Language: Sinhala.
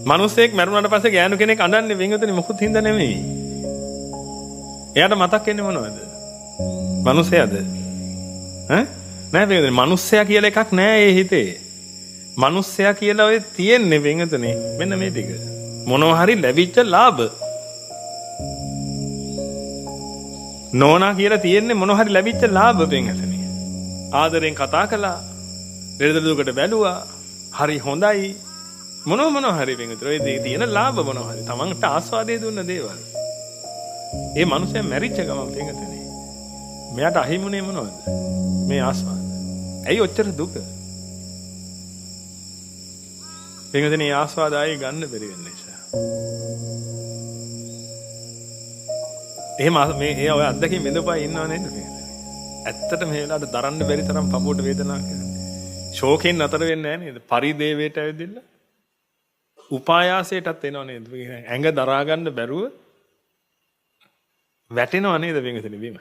මිනිස්සෙක් මරුණාට පස්සේ ගෑනු කෙනෙක් අඬන්නේ වෙන්ගතුනේ මොකුත් හින්දා නෙමෙයි. එයාට මතක් වෙන්නේ මොනවද? මිනිස්සයාද? නෑ වෙන්ගතුනේ මිනිස්සයා කියලා එකක් නෑ ඒ හිතේ. මිනිස්සයා කියලා ඔය තියෙන්නේ වෙන්ගතුනේ මෙන්න මේ ටික. මොනවා හරි ලැබිච්ච ලාභ. නෝනා කියලා තියෙන්නේ මොනවා හරි ලැබිච්ච ලාභ වෙන්ගතුනේ. ආදරෙන් කතා කළා. දෙලද දුකට බැලුවා. හරි හොඳයි. මොනවා හරි වෙන්ගතුනේ ඔය දේ තියෙන ලාභ මොනවා හරි. තමන්ට ආස්වාදයේ දුන්න දේවල්. ඒ මිනිස්සයා මැරිච්ච ගමන් වෙන්ගතුනේ. මෙයාට අහිමුනේ මොනවද? මේ ආස්වාද. ඇයි ඔච්චර දුක? වෙන්ගතුනේ ආස්වාද ආයේ ගන්න බැරි වෙන නිසා. එහෙම මේ ඔය අද්දකින් විඳපුවා ඉන්නව නේද වෙන්ගතුනේ? ඇත්තට මේ වෙලාවට දරන්න බැරි තරම් පපුවට වේදනාවක් එනවා. ශෝකෙන් නතර වෙන්නේ නැහැ නේද? පරිදේවයට ඇවිදින්න. උපායාසයටත් එනව නේද? ඇඟ දරා ගන්න බැරුව වැටෙනව නේද වෙන්ගතුනේ බිම?